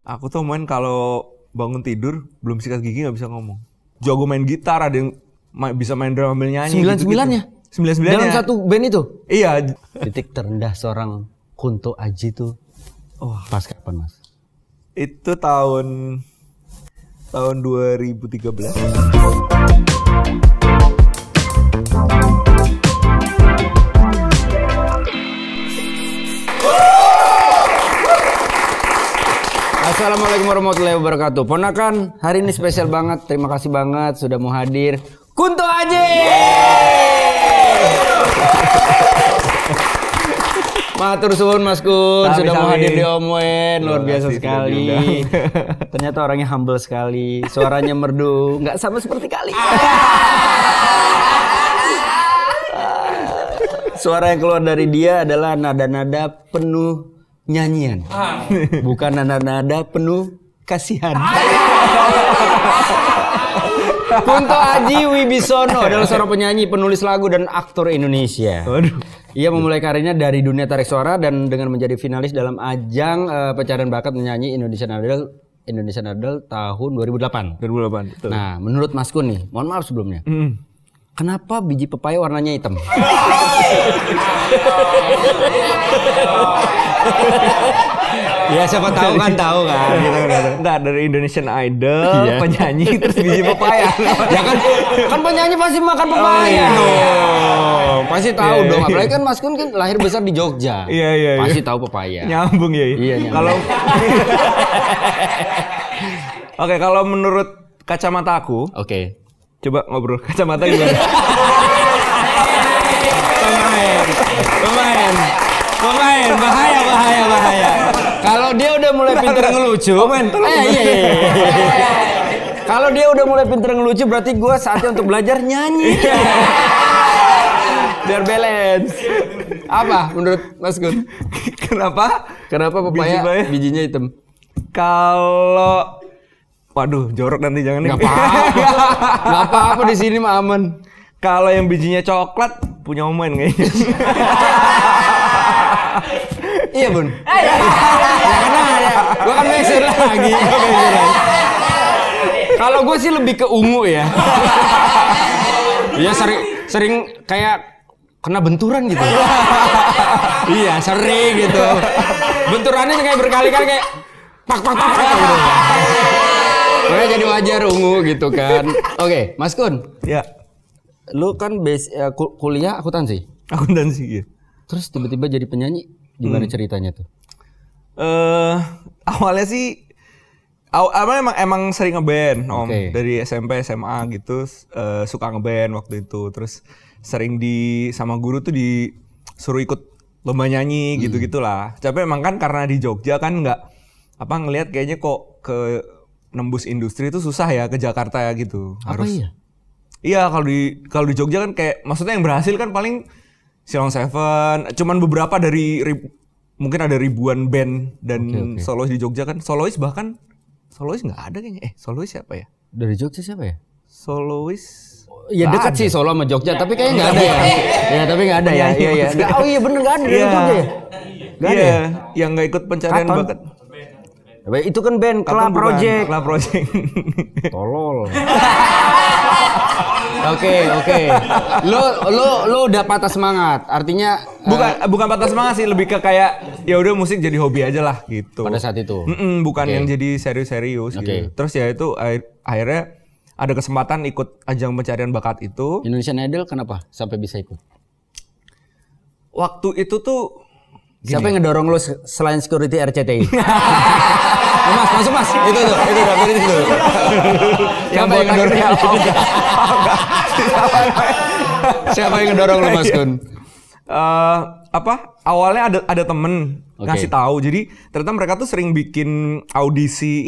Aku tuh main kalau bangun tidur belum sikat gigi nggak bisa ngomong. Jago main gitar, ada yang bisa main drum sambil nyanyi. 99-nya? 99-nya. Dalam satu band itu? Iya. Titik terendah seorang Kunto Aji tuh pas kapan, Mas? Itu tahun 2013. Assalamualaikum warahmatullahi wabarakatuh. Ponakan, hari ini spesial banget. Terima kasih banget sudah mau hadir. Kunto Aji. Matur suwun Mas Kun, sudah mau hadir di Omwen. Luar biasa sekali. Ternyata orangnya humble sekali. Suaranya merdu, nggak sama seperti kali. Suara yang keluar dari dia adalah nada-nada penuh nyanyian, bukan nada-nada penuh kasihan. Kunto Aji Wibisono adalah seorang penyanyi, penulis lagu dan aktor Indonesia. Ia memulai karirnya dari dunia tarik suara dan dengan menjadi finalis dalam ajang pencarian bakat menyanyi Indonesian Idol tahun 2008. 2008. Betul. Nah, menurut Mas Kun nih, mohon maaf sebelumnya. Kenapa biji pepaya warnanya hitam? Ya siapa tahu kan gitu. Entar dari Indonesian Idol, penyanyi terus biji pepaya. Ya kan penyanyi pasti makan pepaya dong. Pasti tahu dong. Apalagi kan Mas Kun kan lahir besar di Jogja. Iya. Pasti tahu pepaya. Nyambung ya. Iya, nyambung. Kalau Oke, kalau menurut kacamata aku, coba ngobrol kacamata gimana? Pemain, bahaya. Kalau dia udah mulai pinter ngelucu, Kalau dia udah mulai pinter ngelucu, berarti gue saatnya untuk belajar nyanyi. Biar balance. Apa menurut Mas Gun? Kenapa pepaya bijinya hitam? Kalau waduh, jorok nanti jangan. Gak apa-apa di sini mah aman. Kalau yang bijinya coklat punya Omen kayaknya. Iya Bun. Ya karena gue kan mixer lagi. Kalau gue sih lebih ke ungu ya. Iya sering kayak kena benturan gitu. Iya sering gitu. Benturannya kayak berkali-kali kayak pak gitu. Makanya jadi wajar ungu gitu kan. Oke, Mas Kun. Ya. Lu kan kuliah akuntansi. Akuntansi ya. Terus tiba-tiba jadi penyanyi. Gimana ceritanya tuh? Awalnya sih emang sering ngeband Om. Dari SMP SMA gitu suka ngeband waktu itu. Terus sering sama guru tuh disuruh ikut lomba nyanyi gitu-gitulah. Tapi emang kan karena di Jogja kan ngelihat kayaknya kok ke nembus industri itu susah ya ke Jakarta ya gitu. Iya, kalau di Jogja kan kayak maksudnya yang berhasil kan paling Silong Seven, cuman beberapa dari mungkin ada ribuan band dan solois di Jogja kan. Solois nggak ada kayaknya. Solois siapa ya? Dari Jogja siapa ya? Solois ya dekat sih Solo sama Jogja, tapi kayaknya nggak ada ya. Ya tapi nggak ada ya. Iya. Oh iya bener nggak ada dari Jogja ya. Nggak ada ya. Yang nggak ikut pencarian bakat. Itu kan band Club Project. Tolol. Oke. Lu udah patah semangat. Artinya bukan patah semangat sih, lebih ke kayak ya udah musik jadi hobi aja lah gitu. Pada saat itu. Bukan yang jadi serius gitu. Terus ya itu akhirnya ada kesempatan ikut ajang pencarian bakat itu. Indonesian Idol kenapa sampai bisa ikut? Waktu itu tuh siapa yang ngedorong lu selain security RCTI? Masuk Mas. Itu tuh. Siapa yang ngedorong? Siapa yang ngedorong lu Mas Kun? Awalnya ada temen ngasih tahu. Jadi ternyata mereka tuh sering bikin audisi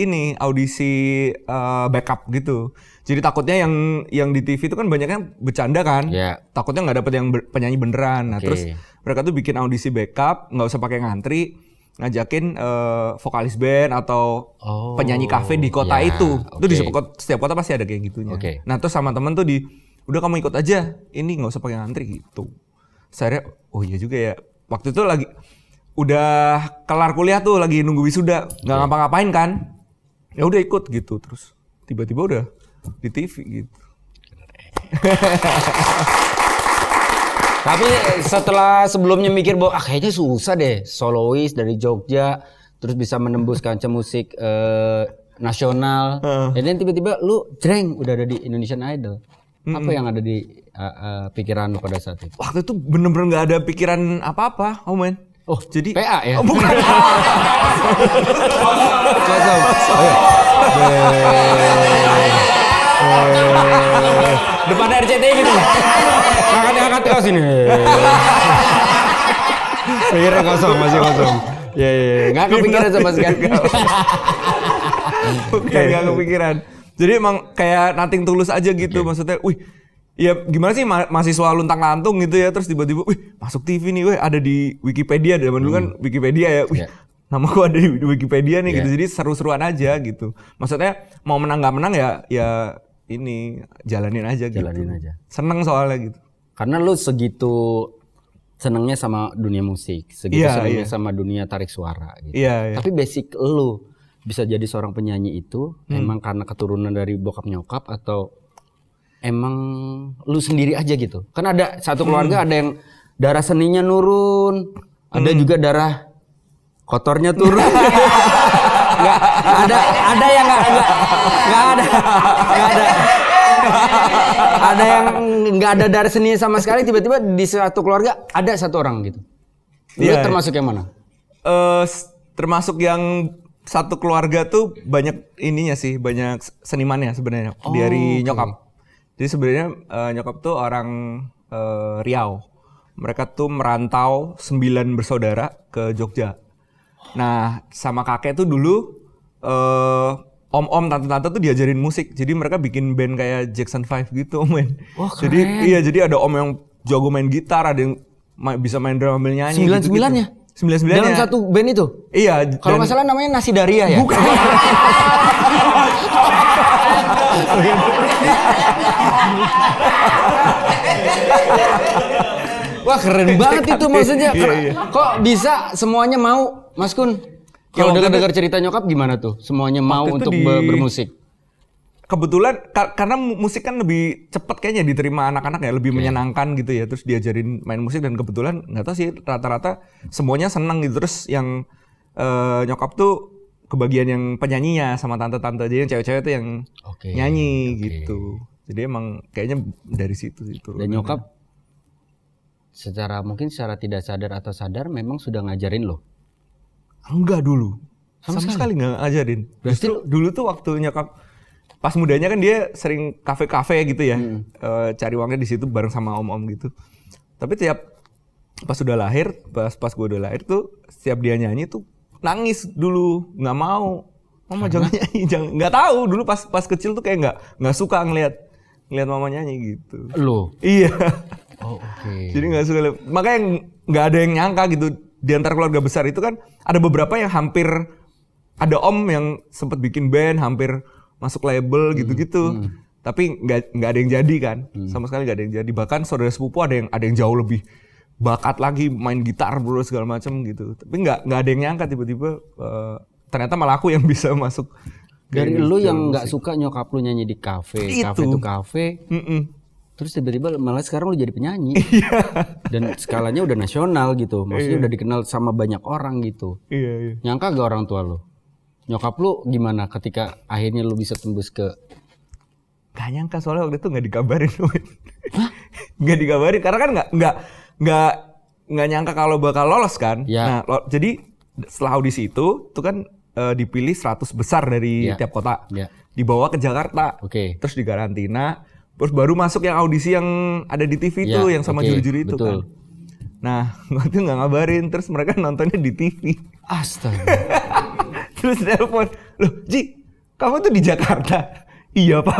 backup gitu. Jadi takutnya yang di TV itu kan banyaknya bercanda kan. Takutnya nggak dapet yang penyanyi beneran. Nah terus mereka tuh bikin audisi backup, nggak usah pakai ngantri, ngajakin vokalis band atau penyanyi kafe di kota itu. Itu di setiap kota pasti ada kayak gitunya. Nah terus sama temen tuh udah kamu ikut aja, ini nggak usah pakai ngantri gitu. Saya oh iya juga ya. Waktu itu lagi udah kelar kuliah tuh lagi nunggu wisuda, nggak ngapa-ngapain kan, ya udah ikut gitu, terus tiba-tiba udah di TV gitu. Tapi setelah sebelumnya mikir bahwa kayaknya susah deh solois dari Jogja terus bisa menembus kancah musik nasional. Dan tiba-tiba lu jreng udah ada di Indonesian Idol. Apa yang ada di pikiran lu pada saat itu? Waktu itu bener-bener nggak ada pikiran apa-apa, men. Oh, jadi PA ya? Oh, bukan. Depan RCTI gitu. Angkat kau sini. Pikirnya kosong, masih kosong. Ya, nggak kepikiran sama sekali. Nggak kepikiran. Jadi emang kayak nothing tulus aja gitu, maksudnya. Wih, ya gimana sih mahasiswa luntang-lantung gitu ya, terus tiba-tiba, wih masuk TV nih, wih ada di Wikipedia, zaman dulu kan Wikipedia ya, wih nama gua ada di Wikipedia nih gitu, jadi seru-seruan aja gitu. Maksudnya mau menang nggak menang ya ini jalanin aja gitu. Jalanin aja. Seneng soalnya gitu. Karena lu segitu senengnya sama dunia musik, segitu senengnya sama dunia tarik suara gitu. Tapi basic lu bisa jadi seorang penyanyi itu emang karena keturunan dari bokap nyokap atau emang lu sendiri aja gitu? Kan ada satu keluarga ada yang darah seninya nurun, ada juga darah kotornya turun. Nggak ada yang nggak ada. Ada yang nggak ada darah seni sama sekali, tiba-tiba di satu keluarga ada satu orang gitu. Lu termasuk yang mana? Termasuk yang satu keluarga tuh banyak ininya sih, banyak senimannya sebenarnya dari nyokap. Jadi sebenarnya nyokap tuh orang Riau. Mereka tuh merantau 9 bersaudara ke Jogja. Nah, sama kakek tuh dulu om-om, tante-tante tuh diajarin musik. Jadi mereka bikin band kayak Jackson 5 gitu, men. Jadi ada om yang jago main gitar, ada yang bisa main drum sambil nyanyi. 9-9-nya? 9-9-nya. Dalam satu band itu? Iya. Kalau nggak salah namanya Nasi Daria ya? Bukan. Wah keren banget itu maksudnya. Kok bisa semuanya mau, Mas Kun? Kalau dengar cerita nyokap gimana tuh? Semuanya mau untuk bermusik? Kebetulan karena musik kan lebih cepat kayaknya diterima anak-anak ya, lebih menyenangkan gitu ya. Terus diajarin main musik dan kebetulan nggak tahu sih rata-rata semuanya senang gitu. Terus yang nyokap tuh kebagian yang penyanyinya sama tante-tante, jadi yang cewek-cewek tuh yang nyanyi gitu. Jadi emang kayaknya dari situ sih. Dan nyokap mungkin secara tidak sadar atau sadar memang sudah ngajarin lo? Enggak dulu. Sama sekali nggak ngajarin. Justru dulu tuh waktu nyokap pas mudanya kan dia sering kafe-kafe gitu ya. Cari uangnya di situ bareng sama om-om gitu. Tapi pas udah lahir, pas gue udah lahir tuh setiap dia nyanyi tuh nangis dulu, nggak mau. Mama jangan nyanyi, nggak tahu dulu pas kecil tuh kayak nggak suka ngelihat mama nyanyi gitu. Lo? Iya. Oh, oke. Jadi nggak suka, makanya nggak ada yang nyangka gitu. Di antara keluarga besar itu kan ada beberapa yang hampir ada om yang sempat bikin band, hampir masuk label gitu-gitu. Tapi nggak ada yang jadi kan, sama sekali nggak ada yang jadi. Bahkan saudara sepupu ada yang jauh lebih bakat lagi, main gitar bro segala macam gitu. Tapi nggak ada yang nyangka tiba-tiba ternyata malah aku yang bisa masuk. Dari lu yang nggak suka nyokap lu nyanyi di kafe itu kafe. Terus tiba-tiba malah sekarang lu jadi penyanyi. Dan skalanya udah nasional gitu. Maksudnya udah dikenal sama banyak orang gitu. Nyangka gak orang tua lu? Nyokap lu gimana ketika akhirnya lu bisa tembus ke... Gak nyangka soalnya waktu itu gak dikabarin. Gak dikabarin karena kan gak nyangka kalau bakal lolos kan. Nah jadi setelah audisi itu kan dipilih 100 besar dari tiap kota. Dibawa ke Jakarta. Terus dikarantina. Terus baru masuk yang audisi yang ada di TV itu, yang sama juri-juri itu kan. Nah, waktu itu nggak ngabarin, terus mereka nontonnya di TV. Astaga. Terus telepon, loh Ji, kamu tuh di Jakarta? Iya Pak.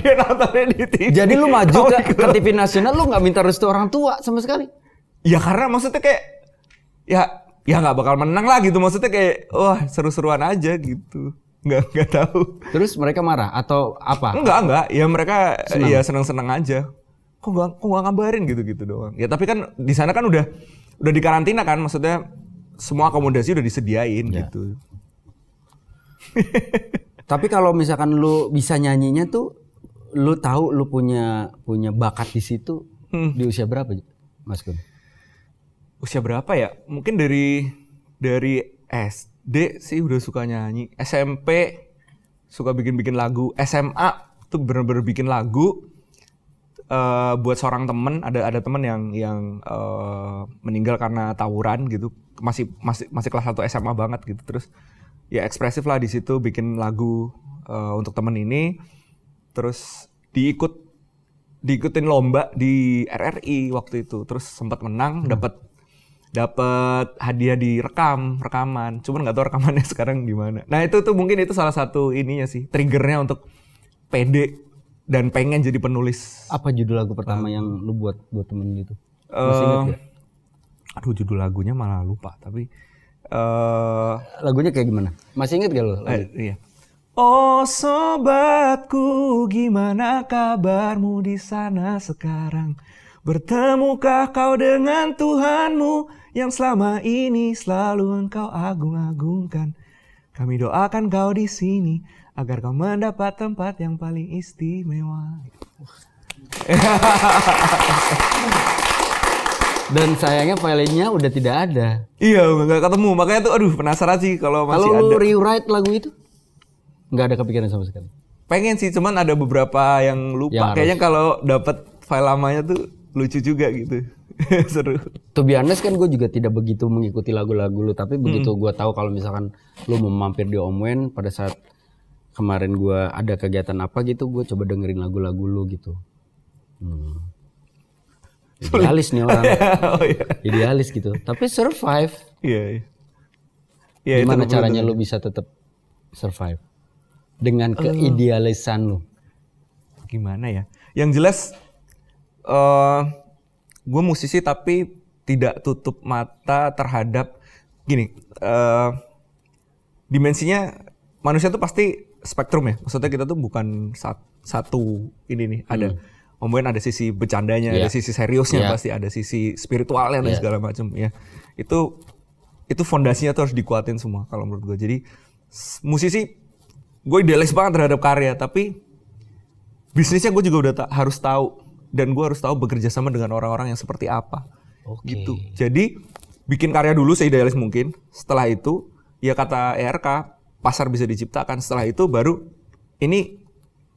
Dia nontonnya di TV. Jadi lu maju ke TV nasional, lu nggak minta restu orang tua sama sekali? Ya karena maksudnya kayak, ya nggak bakal menang lah gitu. Maksudnya kayak, wah seru-seruan aja gitu. Nggak tahu. Terus mereka marah atau apa? Enggak. Ya mereka senang-senang aja. kok nggak ngabarin gitu doang. Ya tapi kan di sana kan udah di karantina kan, maksudnya semua akomodasi udah disediain gitu. Tapi kalau misalkan lu bisa nyanyinya tuh, lu tahu lu punya bakat di situ di usia berapa, Mas Gun? Usia berapa ya? Mungkin dari SD sih udah suka nyanyi. SMP suka bikin lagu. SMA tuh bener-bener bikin lagu buat seorang temen. Ada temen yang meninggal karena tawuran gitu. Masih kelas 1 SMA banget gitu. Terus ya ekspresif lah di situ, bikin lagu untuk temen ini. Terus diikutin lomba di RRI waktu itu. Terus sempat menang, dapat hadiah di rekaman. Cuman nggak tahu rekamannya sekarang gimana. Nah itu tuh mungkin itu salah satu ininya sih, triggernya untuk pede dan pengen jadi penulis. Apa judul lagu pertama yang lu buat temen gitu? Masih inget gak? Aduh, judul lagunya malah lupa, tapi lagunya kayak gimana? Masih inget gak lu? Iya. Oh sobatku, gimana kabarmu di sana sekarang? Bertemukah kau dengan Tuhanmu yang selama ini selalu engkau agung-agungkan? Kami doakan kau di sini agar kau mendapat tempat yang paling istimewa. Dan sayangnya filenya udah tidak ada. Iya, nggak ketemu. Makanya tuh, aduh penasaran sih kalau masih ada. Kalau lu rewrite lagu itu, nggak ada kepikiran sama sekali. Pengen sih, cuman ada beberapa yang lupa. Kayaknya kalau dapat file lamanya tuh lucu juga gitu. Seru. To be honest kan gue juga tidak begitu mengikuti lagu-lagu lu, tapi begitu gue tahu kalau misalkan lu mau mampir di Om Wen pada saat kemarin gue ada kegiatan apa gitu, gue coba dengerin lagu-lagu lu gitu. Idealis nih orang. Oh, iya. Idealis gitu. Tapi survive. Iya. Gimana caranya lu bisa tetap survive dengan keidealisan lu? Gimana ya? Yang jelas gue musisi tapi tidak tutup mata terhadap gini, dimensinya manusia tuh pasti spektrum ya. Maksudnya kita tuh bukan satu ini nih. Ada Om ada sisi bercandanya, ada sisi seriusnya, pasti ada sisi spiritualnya dan segala macam ya. Itu fondasinya tuh harus dikuatin semua kalau menurut gue. Jadi musisi gue idealis banget terhadap karya, tapi bisnisnya gue juga udah harus tahu. Dan gue harus tahu bekerja sama dengan orang-orang yang seperti apa. Gitu. Jadi bikin karya dulu seidealis mungkin. Setelah itu ya kata ERK, pasar bisa diciptakan. Setelah itu baru ini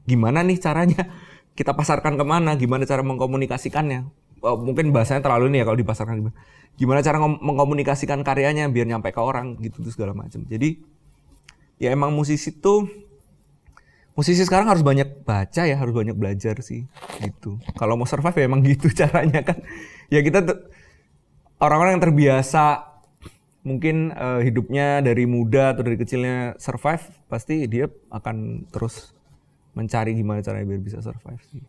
gimana nih caranya kita pasarkan kemana, gimana cara mengkomunikasikannya. Mungkin bahasanya terlalu ini ya kalau dipasarkan. Gimana cara mengkomunikasikan karyanya biar nyampe ke orang gitu tuh segala macam. Jadi ya emang musisi sekarang harus banyak baca ya, harus banyak belajar sih gitu. Kalau mau survive ya emang gitu caranya kan. Ya kita orang-orang yang terbiasa mungkin hidupnya dari muda atau dari kecilnya survive, pasti dia akan terus mencari gimana caranya biar bisa survive sih.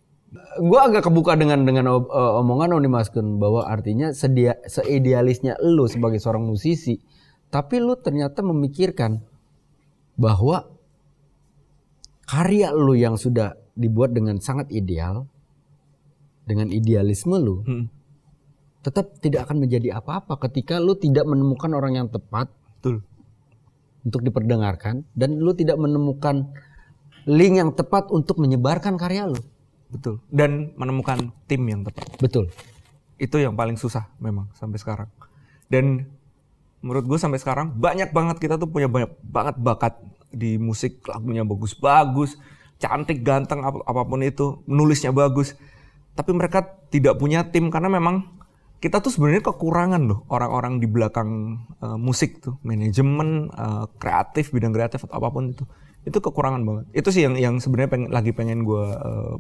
Gue agak kebuka dengan omongan nih Mas Gun, bahwa artinya seidealisnya lu sebagai seorang musisi, tapi lu ternyata memikirkan bahwa karya lu yang sudah dibuat dengan sangat ideal, dengan idealisme lu, tetap tidak akan menjadi apa-apa ketika lu tidak menemukan orang yang tepat. Betul. Untuk diperdengarkan, dan lu tidak menemukan link yang tepat untuk menyebarkan karya lu. Betul. Dan menemukan tim yang tepat. Betul. Itu yang paling susah memang sampai sekarang. Dan menurut gue sampai sekarang banyak banget, kita tuh punya banyak banget bakat di musik, lagunya bagus-bagus, cantik, ganteng, apapun itu, nulisnya bagus. Tapi mereka tidak punya tim karena memang kita tuh sebenarnya kekurangan loh orang-orang di belakang musik tuh, manajemen, kreatif, bidang kreatif atau apapun itu. Itu kekurangan banget. Itu sih yang sebenarnya lagi pengen gue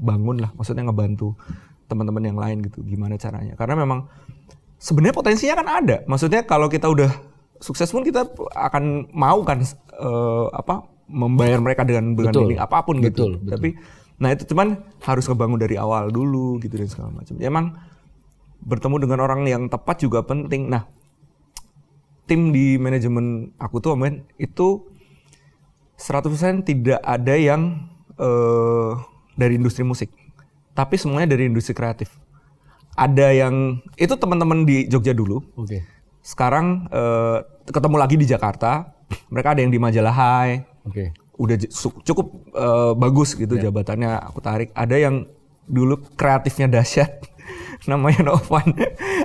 bangun lah, maksudnya ngebantu teman-teman yang lain gitu, gimana caranya. Karena memang sebenarnya potensinya kan ada. Maksudnya kalau kita udah sukses pun kita akan mau kan membayar mereka dengan ini apapun gitu. Betul. Tapi nah itu cuman harus ngebangun dari awal dulu gitu dan segala macam. Ya emang bertemu dengan orang yang tepat juga penting. Nah, tim di manajemen aku tuh Om itu 100% tidak ada yang dari industri musik. Tapi semuanya dari industri kreatif. ada yang itu teman-teman di Jogja dulu. Oke. Sekarang ketemu lagi di Jakarta. Mereka ada yang di Majalahai. Oke. Udah cukup bagus gitu jabatannya, aku tarik. Ada yang dulu kreatifnya dahsyat, namanya Novan.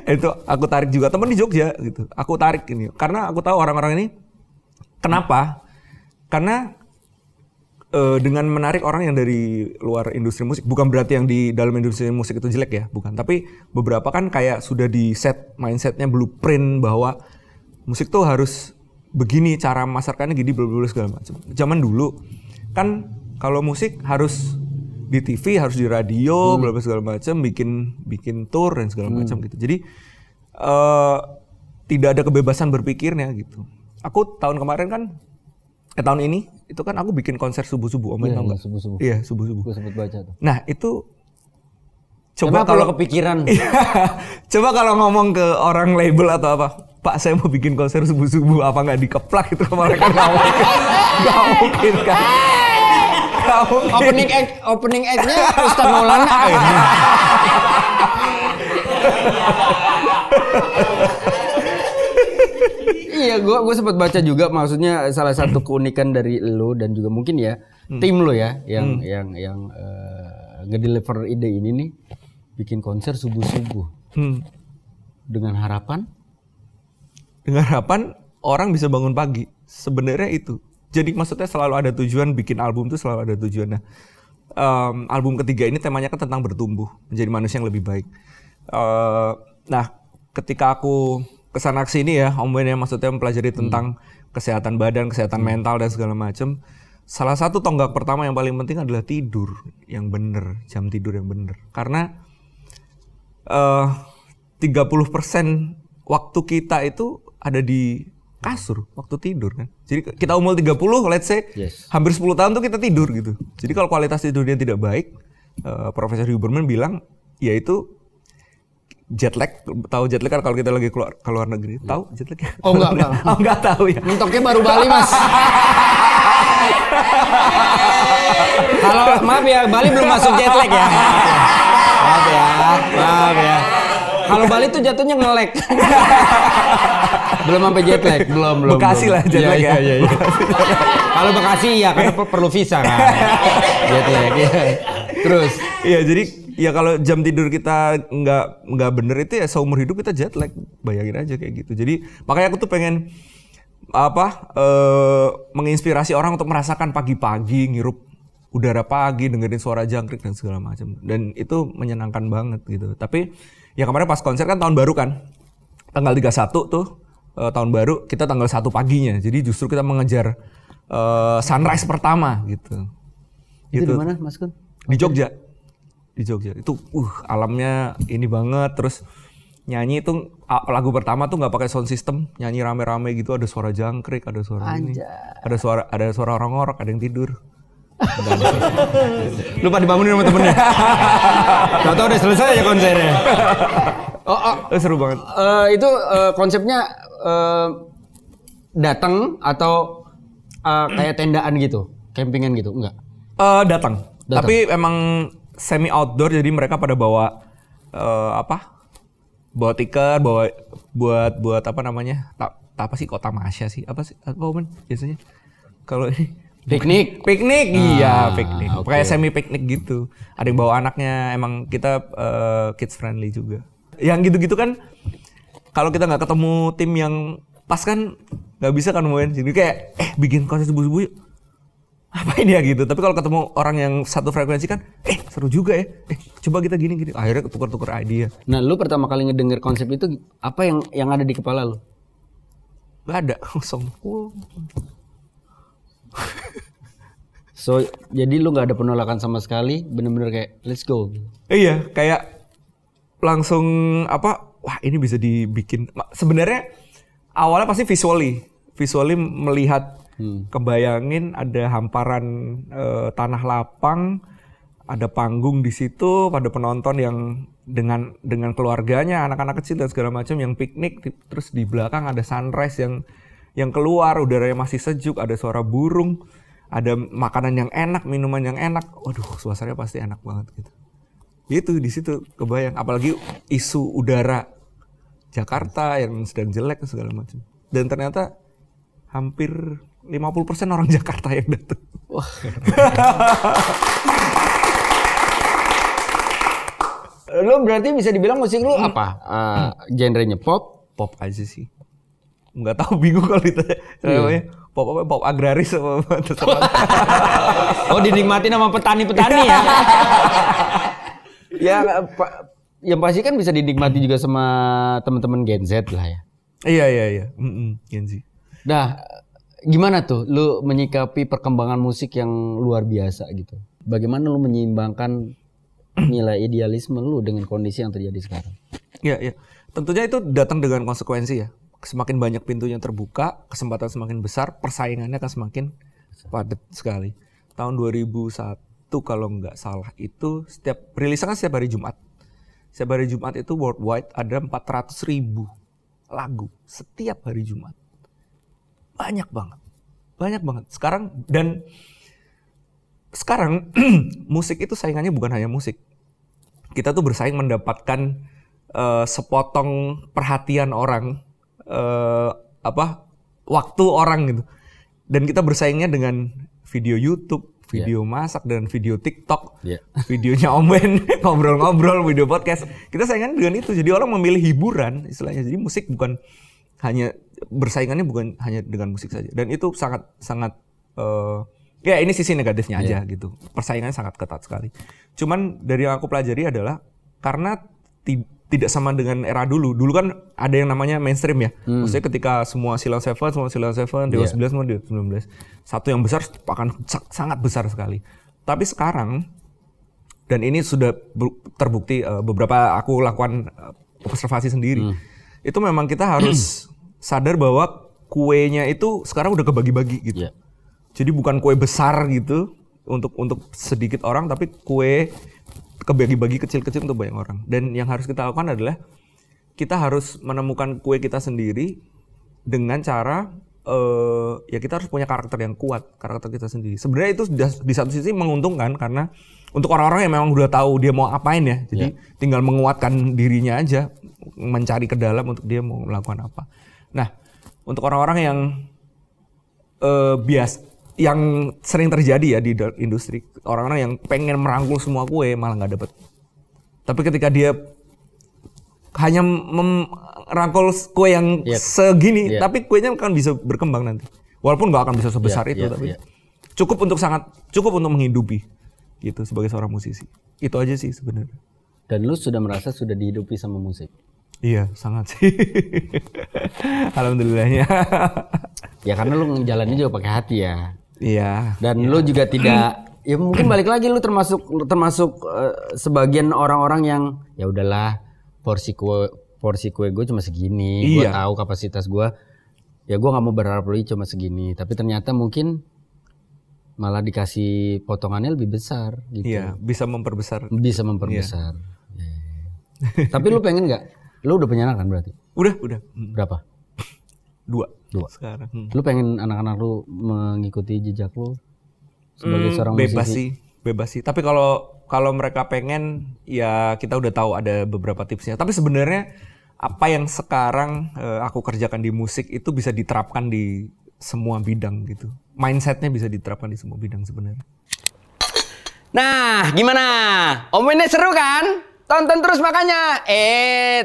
Itu aku tarik juga, teman di Jogja gitu. Aku tarik ini karena aku tahu orang-orang ini kenapa? Karena dengan menarik orang yang dari luar industri musik, bukan berarti yang di dalam industri musik itu jelek ya, bukan. Tapi beberapa kan kayak sudah di set mindsetnya, blueprint bahwa musik tuh harus begini, cara masarkannya gini, blablabla segala macam. Zaman dulu kan kalau musik harus di TV, harus di radio, blablabla segala macam, bikin tour dan segala macam gitu. Jadi tidak ada kebebasan berpikirnya gitu. Aku tahun kemarin kan tahun ini itu kan aku bikin konser subuh-subuh, Om, tahu nggak? Subuh-subuh. Iya, subuh-subuh. Gue sempat baca tuh. Nah, itu coba kalau kepikiran. Coba kalau ngomong ke orang label atau apa, Pak, saya mau bikin konser subuh-subuh, apa nggak dikeplak itu kemarin kan nggak mungkin. Nggak mungkin kan. Nggak mungkin. Opening act-nya Ustaz Maulana. Iya, gue sempat baca juga, maksudnya salah satu keunikan dari lo dan juga mungkin ya tim lo ya yang ngedeliver ide ini nih, bikin konser subuh-subuh. Dengan harapan orang bisa bangun pagi. Sebenarnya itu. Jadi maksudnya selalu ada tujuan, bikin album itu selalu ada tujuan. Nah, album ketiga ini temanya kan tentang bertumbuh, menjadi manusia yang lebih baik. Nah, ketika aku kesana sini ya, Om Ben, ya, maksudnya mempelajari tentang kesehatan badan, kesehatan mental dan segala macam. Salah satu tonggak pertama yang paling penting adalah tidur yang benar, jam tidur yang benar. Karena 30% waktu kita itu ada di kasur waktu tidur kan. Jadi kita umur 30, let's say, hampir 10 tahun tuh kita tidur gitu. Jadi kalau kualitas tidurnya tidak baik, Profesor Huberman bilang, yaitu jet lag. Tahu jet lag kan kalau kita lagi keluar negeri? Tahu jet lag ya? Oh enggak. Oh enggak tahu ya. Mentoknya baru Bali, Mas. Kalau maaf ya, Bali belum masuk jet lag ya. Maaf ya. Kalau Bali tuh jatuhnya nge-lag. Belum sampai jet lag, belum. Bekasi lah jet lag ya. Iya. Kalau Bekasi ya karena perlu visa kan. Jet lag ya. Terus. Iya, jadi ya kalau jam tidur kita nggak bener itu ya seumur hidup kita jet lag. Bayangin aja kayak gitu. Jadi makanya aku tuh pengen menginspirasi orang untuk merasakan pagi-pagi, ngirup udara pagi, dengerin suara jangkrik dan segala macam. Dan itu menyenangkan banget gitu. Tapi ya kemarin pas konser kan tahun baru kan. Tanggal 31 tuh tahun baru, kita tanggal 1 paginya. Jadi justru kita mengejar sunrise pertama gitu. Itu di mana, Mas Kun? Di Jogja. Di Jogja. Itu alamnya ini banget, terus nyanyi itu lagu pertama tuh nggak pakai sound system, nyanyi rame-rame gitu, ada suara jangkrik, ada suara ini. Ada suara orang ngorok, ada yang tidur. Lupa dibangunin sama temennya. Tahu-tahu udah selesai ya konsernya. Seru banget. Itu konsepnya datang atau kayak tendaan gitu, campingan gitu, enggak? Datang. Tapi emang semi outdoor, jadi mereka pada bawa bawa tikar, bawa buat apa namanya? Apa sih, kok tamasya sih? Apa sih? Apa men biasanya? Kalau ini piknik, iya piknik. Kayak semi piknik gitu. Ada yang bawa anaknya. Emang kita kids friendly juga. Yang gitu-gitu kan, kalau kita nggak ketemu tim yang pas kan nggak bisa kan main. Jadi kayak bikin konser subuh-subuh yuk. Apa ini ya gitu. Tapi kalau ketemu orang yang satu frekuensi kan, seru juga ya. Coba kita gini. Akhirnya tukar-tukar ide. Nah, lu pertama kali ngedenger konsep itu apa yang ada di kepala lu? Gak ada, kosong. So, jadi lu nggak ada penolakan sama sekali, bener-bener kayak let's go. Iya, kayak langsung wah ini bisa dibikin. Sebenarnya awalnya pasti visually melihat, kebayangin ada hamparan tanah lapang, ada panggung di situ, pada penonton yang dengan keluarganya, anak-anak kecil dan segala macam yang piknik, terus di belakang ada sunrise yang keluar, udaranya masih sejuk, ada suara burung, ada makanan yang enak, minuman yang enak. Waduh, suasananya pasti enak banget gitu. Itu di situ kebayang, apalagi isu udara Jakarta yang sedang jelek segala macam. Dan ternyata hampir 50% orang Jakarta yang datang. Wah. Lo berarti bisa dibilang musik lo apa? Genrenya pop? Pop aja sih. Nggak tahu, bingung kalau ditanya. Pop apa? Pop agraris apa? Oh, dinikmatin sama petani-petani ya? Ya, yang pasti kan bisa dinikmati juga sama teman-teman Gen Z lah ya. Iya. Gen Z. Nah, gimana tuh lu menyikapi perkembangan musik yang luar biasa gitu? Bagaimana lu menyeimbangkan nilai idealisme lu dengan kondisi yang terjadi sekarang? Iya. Tentunya itu datang dengan konsekuensi ya. Semakin banyak pintunya terbuka, kesempatan semakin besar, persaingannya akan semakin padat sekali. Tahun 2001 kalau nggak salah itu setiap rilisan kan setiap hari Jumat. Setiap hari Jumat itu worldwide ada 400.000 lagu setiap hari Jumat. Banyak banget. Sekarang musik itu saingannya bukan hanya musik. Kita tuh bersaing mendapatkan sepotong perhatian orang, waktu orang gitu. Dan kita bersaingnya dengan video YouTube, video masak, dan video TikTok, videonya Om Ben ngobrol-ngobrol, video podcast. Kita saingan dengan itu. Jadi orang memilih hiburan istilahnya. Jadi musik bukan hanya bersaingannya bukan hanya dengan musik saja. Dan itu sangat ya ini sisi negatifnya aja gitu. Persaingannya sangat ketat sekali. Cuman dari yang aku pelajari adalah karena tidak sama dengan era dulu. Dulu kan ada yang namanya mainstream ya. Maksudnya ketika semua Sheila on 7, Dewa 9, semua Dewa 19. Satu yang besar akan sangat besar sekali. Tapi sekarang, dan ini sudah terbukti beberapa aku lakukan observasi sendiri. Itu memang kita harus sadar bahwa kuenya itu sekarang udah kebagi-bagi gitu. Jadi bukan kue besar gitu untuk sedikit orang, tapi kue kebagi-bagi kecil-kecil untuk banyak orang. Dan yang harus kita lakukan adalah kita harus menemukan kue kita sendiri dengan cara ya kita harus punya karakter yang kuat, karakter kita sendiri. Sebenarnya itu di satu sisi menguntungkan karena untuk orang-orang yang memang udah tahu dia mau apain ya. Jadi tinggal menguatkan dirinya aja, mencari ke dalam untuk dia mau melakukan apa. Nah, untuk orang-orang yang yang sering terjadi ya di industri, orang-orang yang pengen merangkul semua kue malah nggak dapet. Tapi ketika dia hanya merangkul kue yang segini, tapi kuenya kan bisa berkembang nanti. Walaupun nggak akan bisa sebesar itu, tapi cukup untuk menghidupi gitu sebagai seorang musisi. Itu aja sih sebenarnya. Dan lu sudah merasa sudah dihidupi sama musik? Iya, sangat sih. Alhamdulillahnya. Ya karena lu ngejalanin juga pakai hati ya. Iya. Dan lu juga tidak, ya mungkin balik lagi lu termasuk sebagian orang-orang yang ya udahlah porsi kue gue cuma segini. Gue tahu kapasitas gue. Ya gue nggak mau berharap lu cuma segini. Tapi ternyata mungkin malah dikasih potongannya lebih besar gitu. Iya, bisa memperbesar. Iya. Tapi lu pengen nggak? Lu udah punya anak kan berarti? Udah. Berapa? Dua. Sekarang. Lu pengen anak-anak lu mengikuti jejak lu sebagai seorang musisi? Bebas sih. Tapi kalau mereka pengen, ya kita udah tahu ada beberapa tipsnya. Tapi sebenarnya apa yang sekarang aku kerjakan di musik itu bisa diterapkan di semua bidang gitu. Mindsetnya bisa diterapkan di semua bidang sebenarnya. Nah, gimana? Omongannya seru kan? Tonton terus makanya.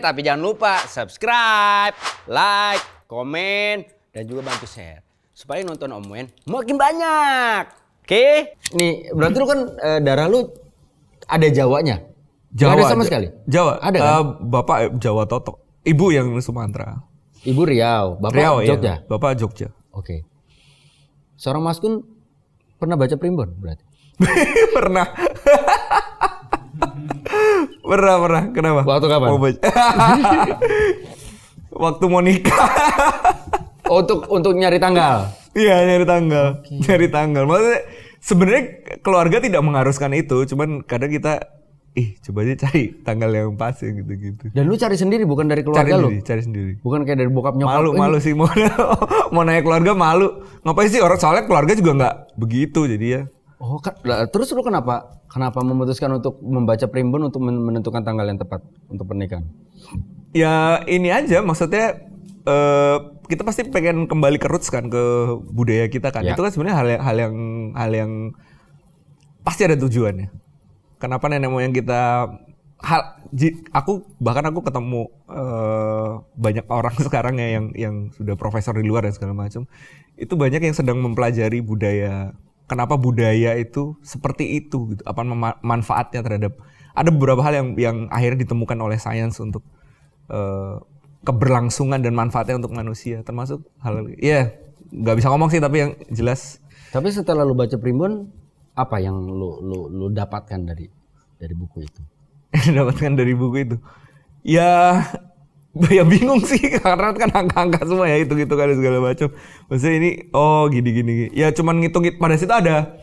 Tapi jangan lupa subscribe, like, komen, dan juga bantu share supaya nonton Om Wen makin banyak. Oke? Nih, berarti lu kan darah lu ada Jawanya? Jawa ada sama sekali? Jawa. Ada kan? Bapak Jawa Totok. Ibu yang Sumatera. Ibu Riau, Bapak Riau, Jogja. Iya. Bapak Jogja. Oke. Seorang Mas Kun pernah baca primbon berarti? Pernah. Pernah. Kenapa? Waktu kapan? Waktu mau nikah. Untuk nyari tanggal. Iya, nyari tanggal. Okay. Nyari tanggal. Maksudnya sebenarnya keluarga tidak mengharuskan itu, cuman kadang kita coba aja cari tanggal yang pas ya gitu-gitu. Dan lu cari sendiri bukan dari keluarga lu? Cari sendiri. Bukan kayak dari bokap nyokap. Malu sih mau nanya keluarga malu. Ngapain sih soalnya keluarga juga nggak begitu jadi ya. Oh, terus lu kenapa memutuskan untuk membaca primbon untuk menentukan tanggal yang tepat untuk pernikahan? Ya ini aja, maksudnya kita pasti pengen kembali ke roots kan, ke budaya kita kan. Itu kan sebenarnya hal yang pasti ada tujuannya. Kenapa nenek moyang kita aku ketemu banyak orang sekarang ya yang sudah profesor di luar dan segala macam. Itu banyak yang sedang mempelajari budaya. Kenapa budaya itu seperti itu gitu? Apa manfaatnya terhadap, ada beberapa hal yang akhirnya ditemukan oleh sains untuk keberlangsungan dan manfaatnya untuk manusia, termasuk hal nggak bisa ngomong sih, tapi yang jelas. Tapi setelah lu baca primbon, apa yang lu dapatkan dari buku itu? Dapatkan dari buku itu, ya bingung sih karena kan angka-angka semua ya, itu gitu kan segala macam. Maksudnya ini gini. Ya cuman ngitung, pada situ ada,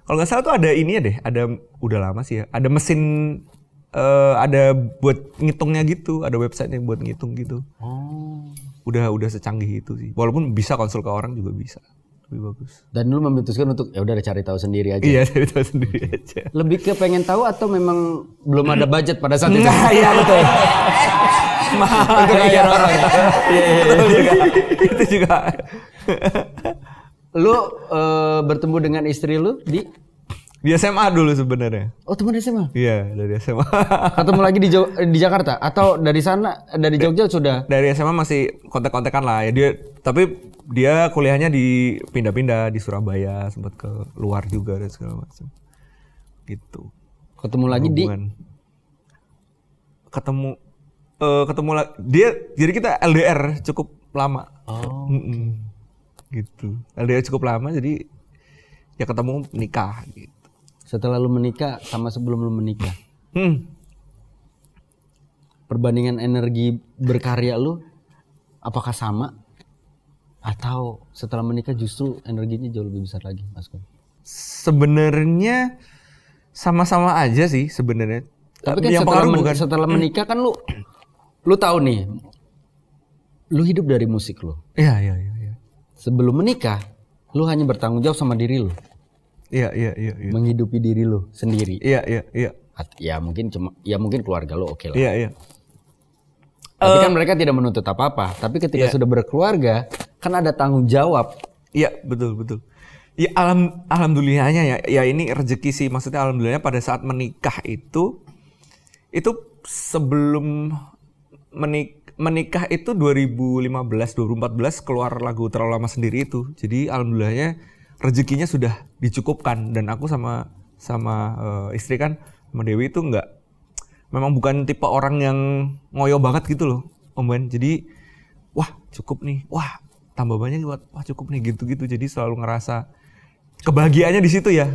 kalau nggak salah tuh ada ini ya deh, ada udah lama sih ya, ada mesin ada buat ngitungnya gitu, ada website yang buat ngitung gitu. Udah secanggih itu sih. Walaupun bisa konsul ke orang juga bisa. Lebih bagus. Dan lu memutuskan untuk ya udah cari tahu sendiri aja. Iya, cari tahu sendiri aja. Lebih ke pengen tahu atau memang belum ada budget pada saat itu? Nah, iya betul. Mahal ya orang. Itu juga. Lu bertemu dengan istri lu di SMA dulu sebenarnya. Oh, teman SMA? Iya, dari SMA. Ketemu lagi di Jakarta atau dari sana, dari Jogja sudah? Dari SMA masih kontak-kontakan lah ya, tapi dia kuliahnya pindah-pindah di Surabaya, sempat ke luar juga dan segala macam. Gitu. Ketemu lagi ketemu lagi dia, jadi kita LDR cukup lama. Gitu. LDR cukup lama, jadi ya ketemu nikah gitu. Setelah lu menikah sama sebelum lu menikah, perbandingan energi berkarya lu apakah sama? Atau setelah menikah justru energinya jauh lebih besar lagi, Mas Kun? Sebenarnya sama-sama aja sih sebenarnya. Tapi kan setelah menikah kan lu tahu nih, lu hidup dari musik lu. Iya. Sebelum menikah, lu hanya bertanggung jawab sama diri lu. Iya. Menghidupi diri lu sendiri. Iya. Ya mungkin keluarga lu oke lah. Iya. Tapi kan mereka tidak menuntut apa-apa. Tapi ketika sudah berkeluarga, kan ada tanggung jawab. Iya, betul. Ya alhamdulillahnya ya ini rezeki sih. Maksudnya alhamdulillahnya pada saat menikah itu sebelum menikah itu 2015-2014 keluar lagu Terlalu Lama Sendiri itu. Jadi alhamdulillahnya rezekinya sudah dicukupkan, dan aku sama istri kan, sama Dewi itu memang bukan tipe orang yang ngoyo banget gitu loh, Om Ben. Jadi wah cukup nih, wah tambah banyak, wah cukup nih gitu. Jadi selalu ngerasa kebahagiaannya di situ ya.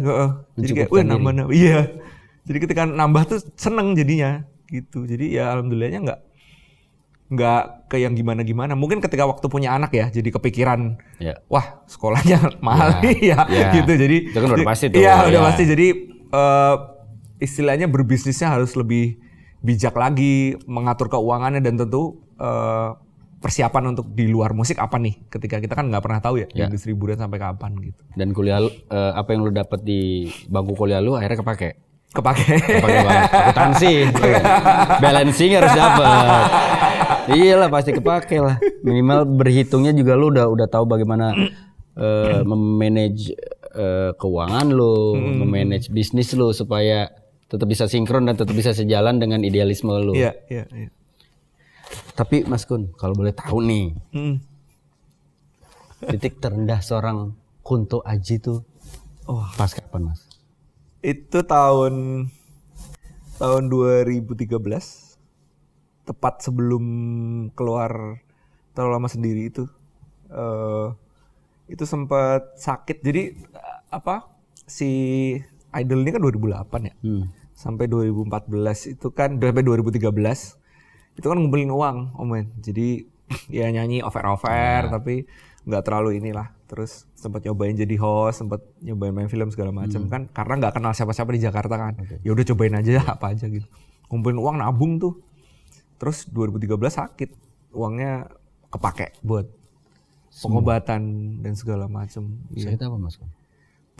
Jadi kayak nambah. Iya. Jadi ketika nambah tuh seneng jadinya gitu. Jadi ya alhamdulillahnya nggak ke yang gimana. Mungkin ketika waktu punya anak ya, jadi kepikiran, wah sekolahnya mahal gitu. Jadi itu kan udah pasti tuh. Iya, udah pasti. Jadi istilahnya berbisnisnya harus lebih bijak lagi, mengatur keuangannya, dan tentu persiapan untuk di luar musik apa nih, ketika kita kan nggak pernah tahu ya industri hiburan sampai kapan gitu. Dan kuliah apa yang lu dapat di bangku kuliah lu akhirnya kepake banget. Akuntansi, balancing harus dapat. Iyalah pasti kepake lah. Minimal berhitungnya juga lu udah tahu bagaimana memanage keuangan lu, memanage bisnis lu supaya tetap bisa sinkron dan tetap bisa sejalan dengan idealisme lu. Iya. Tapi Mas Kun, kalau boleh tahu nih, titik terendah seorang Kunto Aji tuh pas kapan, Mas? Itu tahun 2013, tepat sebelum keluar Terlalu Lama Sendiri itu. Itu sempat sakit. Jadi si Idol ini kan 2008 ya. Sampai 2014 itu kan, sampai 2013 itu kan ngumpulin uang, Om Men. Jadi ya nyanyi over tapi nggak terlalu inilah. Terus sempat nyobain jadi host, sempat nyobain main film segala macam kan, karena nggak kenal siapa-siapa di Jakarta kan. Ya udah cobain aja apa aja gitu. Ngumpulin uang, nabung tuh. Terus 2013 sakit, uangnya kepake buat pengobatan dan segala macam. Sakit apa, Mas?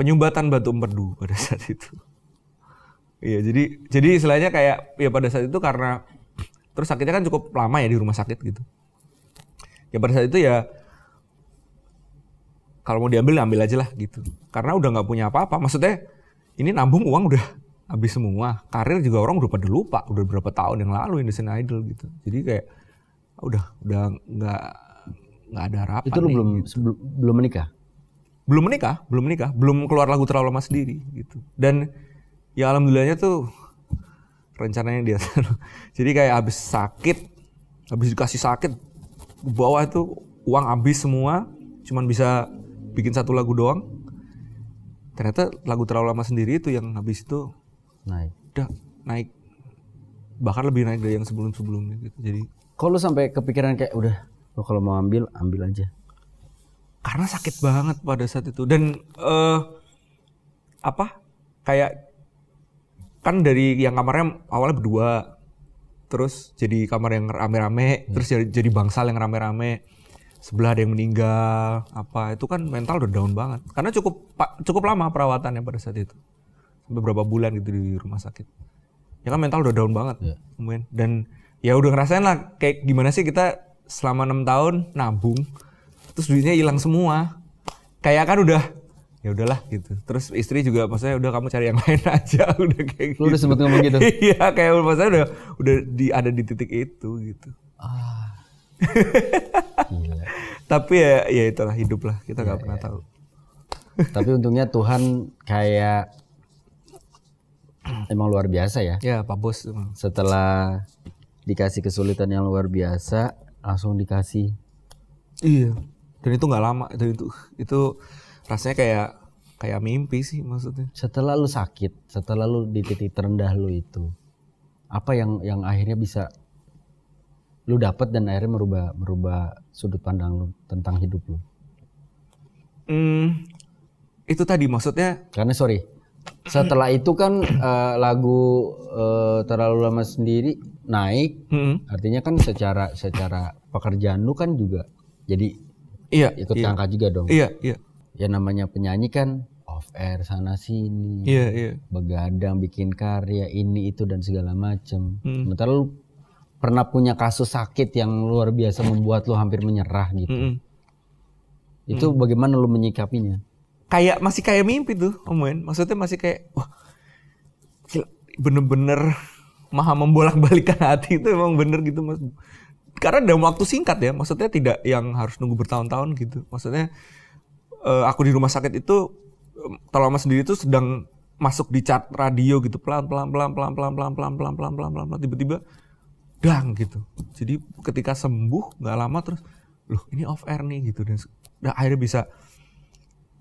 penyumbatan batu empedu pada saat itu. Iya, jadi istilahnya kayak ya pada saat itu karena terus sakitnya kan cukup lama ya di rumah sakit gitu. Ya pada saat itu ya kalau mau diambil ambil aja lah gitu. Karena udah nggak punya apa-apa. Maksudnya ini nabung uang udah habis semua. Karir juga orang udah pada lupa. Udah berapa tahun yang lalu Indonesian Idol gitu. Jadi kayak udah nggak ada harapan. Itu lu belum menikah? Belum menikah. Belum keluar lagu Terlalu Lama sendiri gitu. Dan ya alhamdulillahnya tuh rencananya dia. Jadi kayak habis dikasih sakit, bawah itu uang habis semua, cuman bisa bikin satu lagu doang. Ternyata lagu Terlalu Lama sendiri itu yang habis itu naik bahkan lebih naik dari yang sebelumnya gitu. Jadi kok lu sampai kepikiran kayak udah lo kalau mau ambil aja? Karena sakit banget pada saat itu dan kayak kan dari yang kamarnya awalnya berdua, terus jadi kamar yang rame-rame, terus jadi bangsal yang rame-rame, sebelah ada yang meninggal, itu kan mental udah down banget. Karena cukup lama perawatannya pada saat itu, sampai berapa bulan gitu di rumah sakit. Ya kan mental udah down banget, dan ya udah ngerasain lah kayak gimana sih kita selama 6 tahun nabung, terus duitnya hilang semua, kayak kan udah ya udahlah gitu. Terus istri juga maksudnya udah kamu cari yang lain aja, udah kayak gitu. Lu udah sempet ngomong gitu? Iya, kayak maksudnya udah ada di titik itu gitu. Gila. Tapi ya itulah hidup lah, kita nggak pernah tahu. Tapi untungnya Tuhan kayak emang luar biasa ya. Ya Pak Bos emang. Setelah dikasih kesulitan yang luar biasa, langsung dikasih. Iya. Dan itu nggak lama. Itu rasanya kayak mimpi sih maksudnya. Setelah lu sakit, setelah lu di titik terendah lu itu, apa yang akhirnya bisa lu dapat dan akhirnya merubah sudut pandang lu tentang hidup lu? Itu tadi maksudnya. Karena setelah itu kan lagu Terlalu Lama sendiri naik, artinya kan secara pekerjaan lu kan juga jadi ikut angkat juga dong. Iya. Ya namanya penyanyi kan off air sana sini, begadang bikin karya ini itu dan segala macem. Sementara lu pernah punya kasus sakit yang luar biasa membuat lu hampir menyerah gitu. Itu bagaimana lu menyikapinya? Masih kayak mimpi tuh Om Wen. Maksudnya masih kayak wah gila, bener-bener maha membolak-balikan hati itu emang bener gitu Mas. Karena dalam waktu singkat ya, maksudnya tidak yang harus nunggu bertahun-tahun gitu. Maksudnya aku di rumah sakit itu Terlalu Lama sendiri itu sedang masuk di chart radio gitu, pelan tiba-tiba dang gitu. Jadi ketika sembuh nggak lama terus loh ini off air nih gitu, dan akhirnya bisa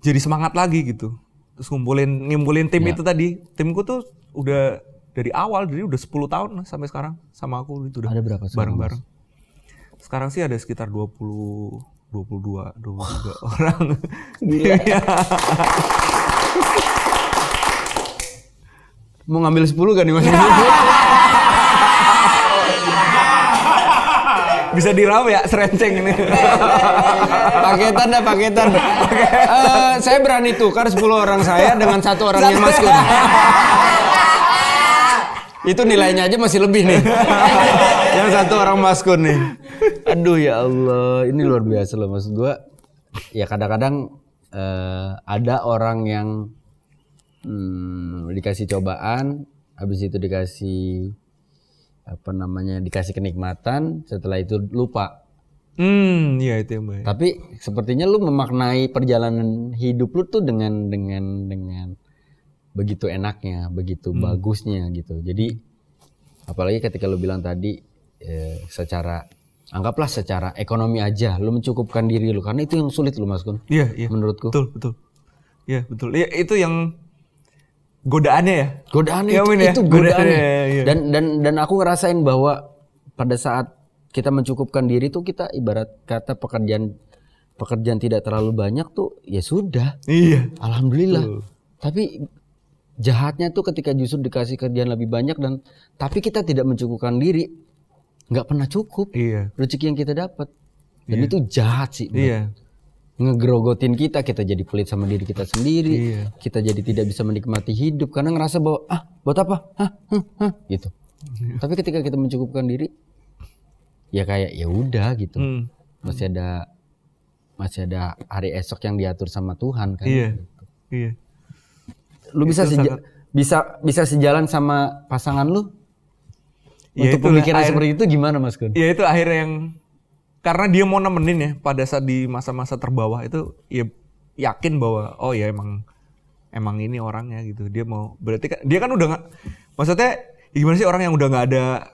jadi semangat lagi gitu. Terus ngumpulin tim itu tadi. Timku tuh udah dari awal, jadi udah 10 tahun lah sampai sekarang sama aku gitu. Udah ada berapa bareng-bareng? Sekarang sih ada sekitar 23 orang. Gila. Mau ngambil 10 kan nih Mas? Bisa dirau ya serenceng ini. Paketan. Saya berani tukar 10 orang saya dengan 1 orang yang Mas Kun. Itu nilainya aja masih lebih nih. Yang 1 orang Mas Kun nih. Aduh ya Allah, ini luar biasa loh maksud gua. Ya kadang-kadang ada orang yang dikasih cobaan, habis itu dikasih dikasih kenikmatan, setelah itu lupa. Iya itu yang baik. Tapi sepertinya lu memaknai perjalanan hidup lu tuh dengan begitu enaknya, begitu bagusnya gitu. Jadi apalagi ketika lu bilang tadi anggaplah secara ekonomi aja lu mencukupkan diri lu, karena itu yang sulit lu Mas Kun. Iya. Menurutku. Betul. Iya, betul. Ya, itu yang godaannya ya. Godaannya ya, itu godaannya. Ya. Dan aku ngerasain bahwa pada saat kita mencukupkan diri tuh kita ibarat kata pekerjaan tidak terlalu banyak tuh ya sudah. Iya. Alhamdulillah. Tapi jahatnya tuh ketika justru dikasih kerjaan lebih banyak tapi kita tidak mencukupkan diri, nggak pernah cukup rezeki yang kita dapat. Dan itu jahat sih. Iya. ngegrogotin kita jadi pelit sama diri kita sendiri, kita jadi tidak bisa menikmati hidup karena ngerasa bahwa buat apa, gitu. Tapi ketika kita mencukupkan diri, ya kayak ya udah gitu, masih ada hari esok yang diatur sama Tuhan kan. Iya. Gitu. Iya. Lu bisa sejalan sama pasangan lu? Ya, untuk pemikiran seperti itu gimana Mas Kun? Ya itu akhirnya yang karena dia mau nemenin ya pada saat di masa-masa terbawah itu ya yakin bahwa oh ya emang ini orangnya gitu. Dia mau berarti kan dia kan udah nggak, maksudnya gimana sih orang yang udah nggak ada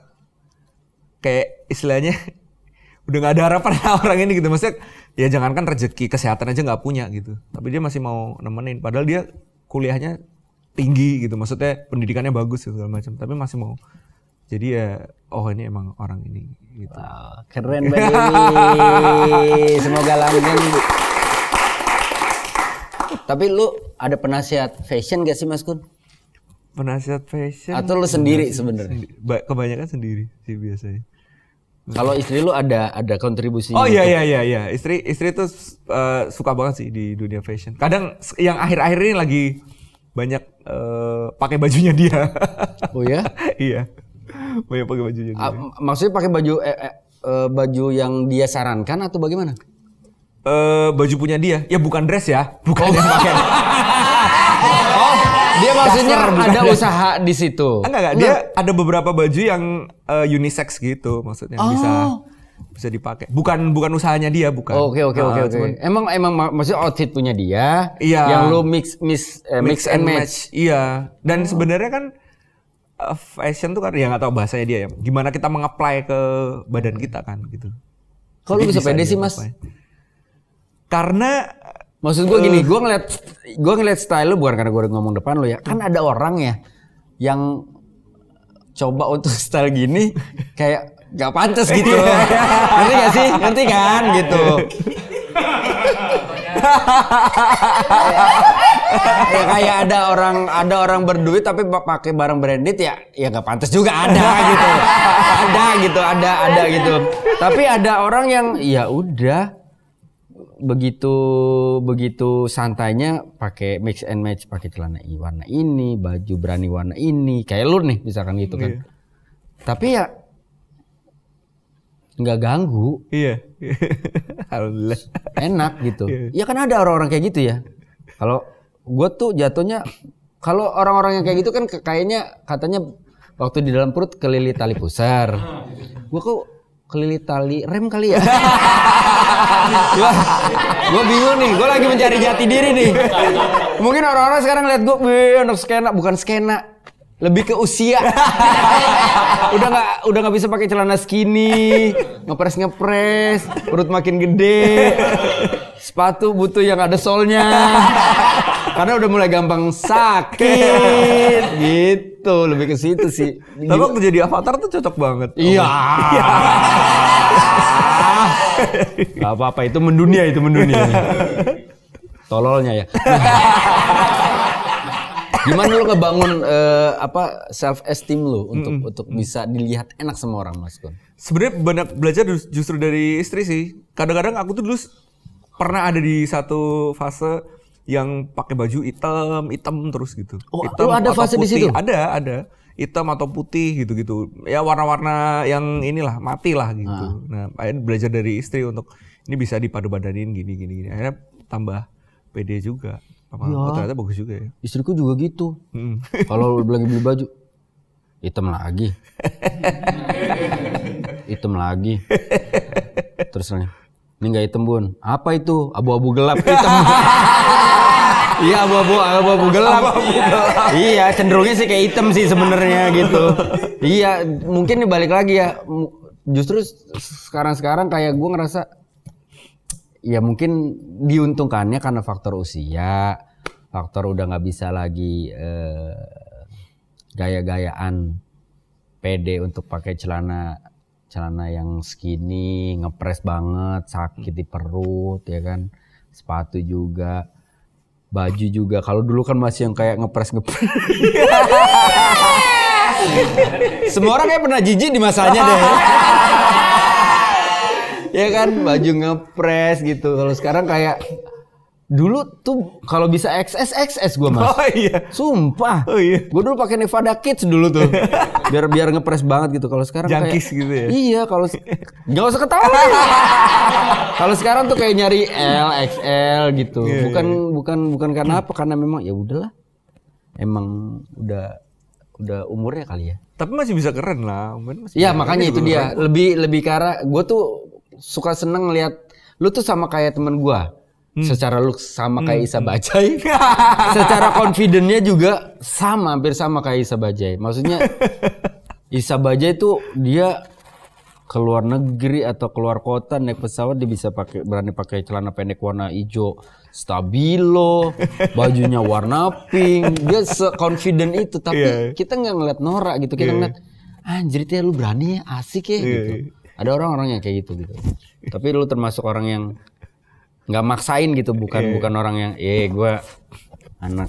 kayak istilahnya udah nggak ada harapan orang ini gitu. Maksudnya ya jangankan rezeki kesehatan aja nggak punya gitu. Tapi dia masih mau nemenin. Padahal dia kuliahnya tinggi gitu. Maksudnya pendidikannya bagus gitu, segala macam. Tapi masih mau. Jadi ya oh ini emang orang ini gitu. Wow, keren banget. Semoga langgeng. Tapi lu ada penasihat fashion gak sih Mas Kun? Penasihat fashion? Atau lu sendiri sebenarnya? Kebanyakan sendiri sih biasanya. Kalau istri lu ada kontribusinya? Oh iya. Istri tuh suka banget sih di dunia fashion. Kadang yang akhir-akhir ini lagi banyak pakai bajunya dia. Oh ya? Iya. Banyak pakai bajunya dia. Maksudnya pakai baju yang dia sarankan atau bagaimana? Baju punya dia. Ya bukan dress ya, bukan yang pakai. Dia maksudnya ada usaha di situ. Enggak. Dia ada beberapa baju yang unisex gitu, maksudnya bisa dipakai. Bukan usahanya dia, bukan. Oke. Emang maksudnya outfit punya dia. Iya. Yang lu mix and match. Iya. Dan sebenarnya kan fashion tuh kan ya nggak tahu bahasanya dia ya. Gimana kita mengapply ke badan kita kan gitu. Kalau lu bisa pede sih Mas? Karena maksud gue gini, gue ngeliat style lu bukan karena gue ngomong depan lu ya. Kan ada orang ya yang coba untuk style gini kayak gak pantas gitu. Ngerti gak sih? Ngerti kan gitu. Ya kayak ada orang berduit tapi pakai barang branded ya gak pantas juga ada gitu. Tapi ada orang yang ya udah begitu santainya pakai mix and match, pakai celana warna ini, baju berani warna ini, kayak lu nih misalkan gitu kan. Tapi ya nggak ganggu. Iya. Alhamdulillah. Enak gitu. Ya kan ada orang-orang kayak gitu ya. Kalau gue tuh jatuhnya kalau orang-orang yang kayak gitu kan kayaknya katanya waktu di dalam perut kelilit tali pusar. Gue kok kelilit tali rem kali ya. Gue bingung nih, gue lagi mencari jati diri nih. Mungkin orang-orang sekarang lihat gue, anak skena, bukan skena, lebih ke usia. udah nggak bisa pakai celana skinny, ngepres, perut makin gede, sepatu butuh yang ada solnya, karena udah mulai gampang sakit, gitu, lebih ke situ sih. Tapi waktu jadi avatar tuh cocok banget. Iya. Gak apa-apa, itu mendunia. Tololnya ya. Gimana lu ngebangun self esteem lu untuk bisa dilihat enak sama orang Mas Kun? Sebenarnya banyak belajar justru dari istri sih. Kadang-kadang aku tuh dulu pernah ada di satu fase yang pakai baju hitam terus gitu. Oh, hitam lu ada fase di situ? Ada. Hitam atau putih gitu-gitu. Ya warna-warna yang inilah mati lah gitu. Nah, akhirnya belajar dari istri untuk ini bisa dipadu-padanin gini. Akhirnya tambah pede juga. Oh, ternyata bagus juga ya. Istriku juga gitu. Kalau lagi beli baju hitam lagi. Terus nanya, ini nggak hitam Bun. Apa itu? Abu-abu gelap hitam. Iya abu-abu gelap. Iya cenderungnya sih kayak hitam sih sebenarnya gitu. Iya mungkin balik lagi ya. Justru sekarang kayak gue ngerasa ya mungkin diuntungkannya karena faktor usia, faktor udah nggak bisa lagi gaya-gayaan pede untuk pakai celana yang skinny, ngepres banget, sakit di perut ya kan, sepatu juga. Baju juga, kalau dulu kan masih yang kayak ngepres. Semua orang kayak pernah jijik di masanya deh. Ya kan, baju ngepres gitu. Kalau sekarang kayak dulu tuh kalau bisa XS gue mas. Oh iya. Sumpah. Oh iya. Gue dulu pakai Nevada Kids dulu tuh. biar ngepres banget gitu. Kalau sekarang Jangkis kayak gitu ya. Iya, kalau nggak usah ketawa. Kalau sekarang tuh kayak nyari L, XL gitu. Iya, Bukan karena apa? Karena memang ya udahlah. Emang udah umurnya kali ya. Tapi masih bisa keren lah. Iya, makanya itu dia. Lebih ke arah gue tuh suka seneng ngeliat lu tuh sama kayak temen gue. Secara look sama kayak Isa Bajaj. Secara confident-nya juga hampir sama kayak Isa Bajaj. Maksudnya Isa Bajaj itu dia keluar negeri atau keluar kota naik pesawat dia bisa berani pakai celana pendek warna hijau stabilo, bajunya warna pink. Dia se-confident itu, tapi kita nggak ngeliat norak gitu. Kita ngeliat anjir ya lu berani ya, asik ya gitu. Ada orang-orang yang kayak gitu. Tapi lu termasuk orang yang nggak maksain gitu, bukan orang yang gue anak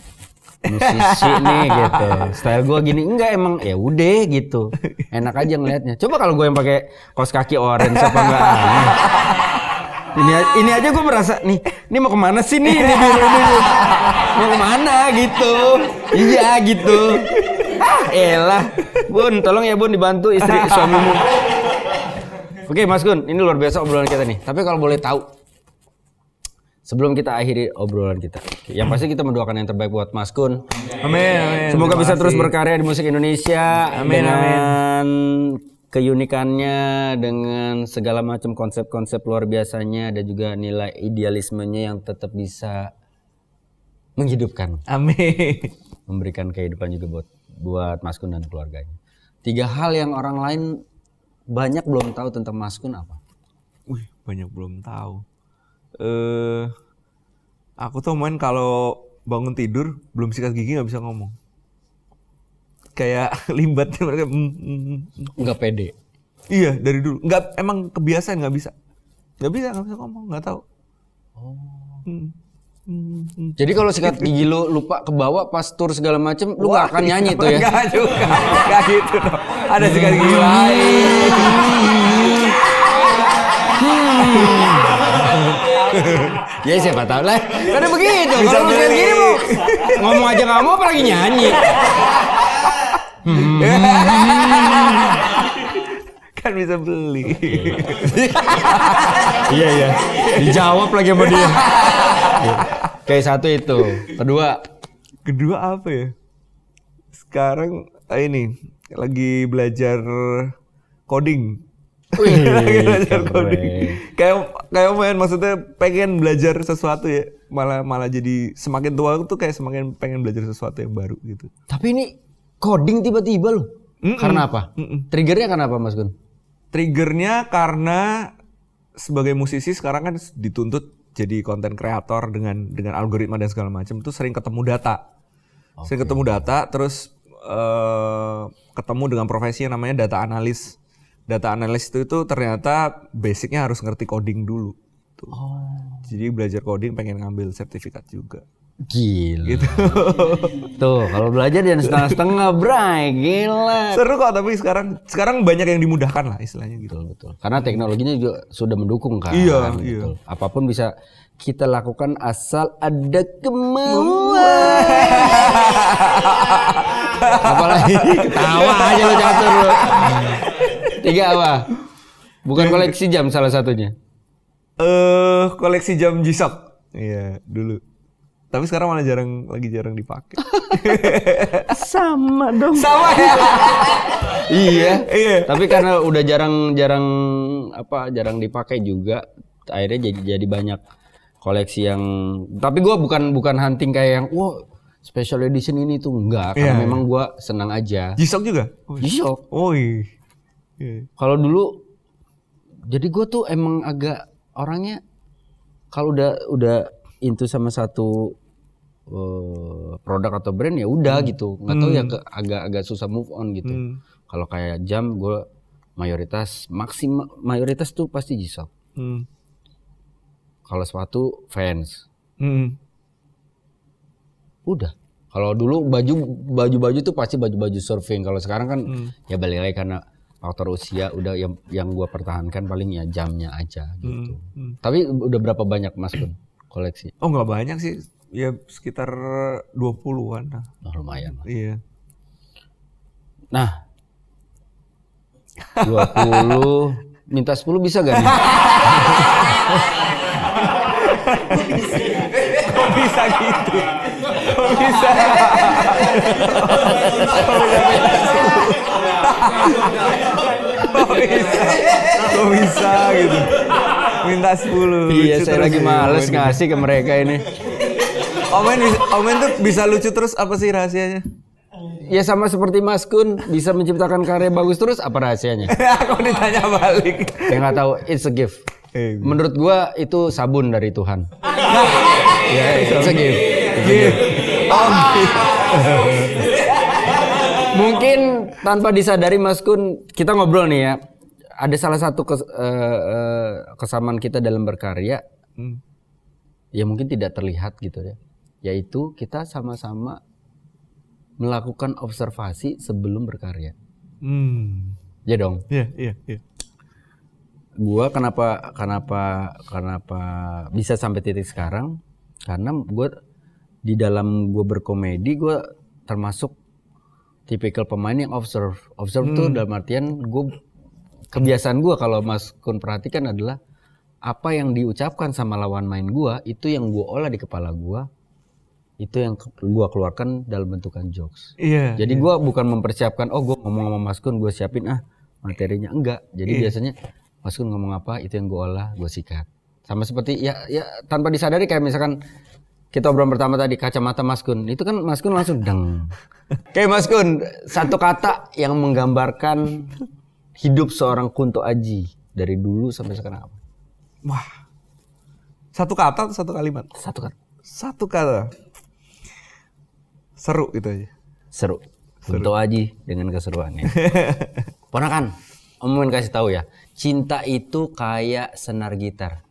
musisi nih gitu, style gue gini, enggak, emang ya udah gitu, enak aja ngelihatnya. Coba kalau gue yang pakai kaos kaki orange apa enggak aneh. Ini aja gue merasa nih mau kemana sih nih, ini mau kemana gitu. Iya gitu. Elah Bun, tolong ya Bun dibantu istri suamimu. Oke Mas Gun, ini luar biasa obrolan kita nih. Tapi kalau boleh tahu, sebelum kita akhiri obrolan kita, yang pasti kita mendoakan yang terbaik buat Mas Kun. Amin. Semoga bisa terus berkarya di musik Indonesia. Dengan keunikannya, dengan segala macam konsep-konsep luar biasanya, dan juga nilai idealismenya yang tetap bisa menghidupkan. Amin. Memberikan kehidupan juga buat Mas Kun dan keluarganya. 3 hal yang orang lain banyak belum tahu tentang Mas Kun apa? Banyak belum tahu. Aku tuh main kalau bangun tidur belum sikat gigi nggak bisa ngomong. Kayak limbatnya mereka. Nggak pede. Iya dari dulu. Nggak, emang kebiasaan nggak bisa ngomong, nggak tahu. Jadi kalau sikat gigi lu lupa ke bawah pas tur segala macem, lu nggak akan nyanyi tuh ya? Nggak juga, nggak gitu dong. Ada sikat gigi lain. Ya siapa tahu lah. Karena begitu. Kalau sikat gigi mau ngomong aja nggak mau, apalagi nyanyi. Kan bisa beli. Iya. Dijawab lagi sama dia. Kayak satu itu. Kedua apa ya? Sekarang ini lagi belajar coding. Belajar coding. Kayak main, maksudnya pengen belajar sesuatu ya. Malah jadi semakin tua tuh kayak semakin pengen belajar sesuatu yang baru gitu. Tapi ini coding tiba-tiba loh. Karena apa? Triggernya karena apa Mas Gun? Triggernya karena sebagai musisi sekarang kan dituntut jadi konten kreator dengan algoritma dan segala macam, tuh sering ketemu data. Sering ketemu data, terus ketemu dengan profesi yang namanya data analis. Data analis itu ternyata basicnya harus ngerti coding dulu. Tuh. Jadi belajar coding pengen ngambil sertifikat juga. Gila. Gitu. Tuh, kalau belajar jangan setengah-setengah, bray. Gila. Seru kok, tapi sekarang banyak yang dimudahkan lah istilahnya gitu. Betul. Karena teknologinya juga sudah mendukung kan. Iya. Apapun bisa kita lakukan asal ada kemauan. Apalagi ketawa aja lo catur lo. 3 apa? Bukan koleksi jam salah satunya. Koleksi jam G-Shock. Iya, dulu. Tapi sekarang malah lagi jarang dipakai. Sama dong. Sama ya. Iya. Tapi karena udah jarang dipakai juga, akhirnya jadi banyak koleksi yang. Tapi gue bukan hunting kayak yang special edition ini tuh enggak. Karena memang gue senang aja. G-Shock juga. G-Shock. Kalau dulu, jadi gue tuh emang agak orangnya kalau udah into sama satu produk atau brand ya udah gitu, nggak tahu ya agak susah move on gitu. Kalau kayak jam gue mayoritas tuh pasti G-Shock. Kalau sepatu Vans. Udah. Kalau dulu baju tuh pasti baju surfing. Kalau sekarang kan ya balik lagi karena faktor usia udah yang gue pertahankan paling ya jamnya aja gitu. Tapi udah berapa banyak Mas Kun koleksi? Oh nggak banyak sih, ya sekitar 20-an. Oh, lumayan. Iya. Nah, 20 minta 10 bisa gak nih? Kok bisa gitu? Kok bisa? Kok bisa gitu? Minta 10. Iya, saya lagi males ngasih ke mereka ini. Omen tuh bisa lucu terus, apa sih rahasianya? Ya sama seperti Mas Kun bisa menciptakan karya bagus terus, apa rahasianya? Aku ditanya balik. Saya nggak tahu, it's a gift. Menurut gua itu sabun dari Tuhan. Ya, it's a gift. Mungkin tanpa disadari Mas Kun, kita ngobrol nih ya. Ada salah satu kesamaan kita dalam berkarya. Ya mungkin tidak terlihat gitu ya. Yaitu kita sama-sama melakukan observasi sebelum berkarya. Ya dong. Iya. Gua kenapa bisa sampai titik sekarang? Karena gue di dalam gue berkomedi, gue termasuk tipikal pemain yang observe. Observe tuh dalam artian gue, kebiasaan gue kalau Mas Kun perhatikan adalah apa yang diucapkan sama lawan main gue itu yang gue olah di kepala gue, itu yang gue keluarkan dalam bentukan jokes. Iya. Jadi gue bukan mempersiapkan, oh gue ngomong sama Mas Kun gue siapin materinya, enggak. Jadi biasanya Mas Kun ngomong apa itu yang gue olah, gue sikat. Sama seperti ya tanpa disadari kayak misalkan kita obrolan pertama tadi kacamata Mas Kun, itu kan Mas Kun langsung deng. Kayak Mas Kun satu kata yang menggambarkan hidup seorang Kunto Aji dari dulu sampai sekarang apa? Wah. Satu kata atau satu kalimat? Satu kata. Satu kata. Seru gitu aja. Seru. Kunto Aji dengan keseruannya. Ponakan, Om mau kasih tahu ya. Cinta itu kayak senar gitar.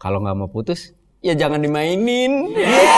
Kalau nggak mau putus, ya jangan dimainin. Yeah!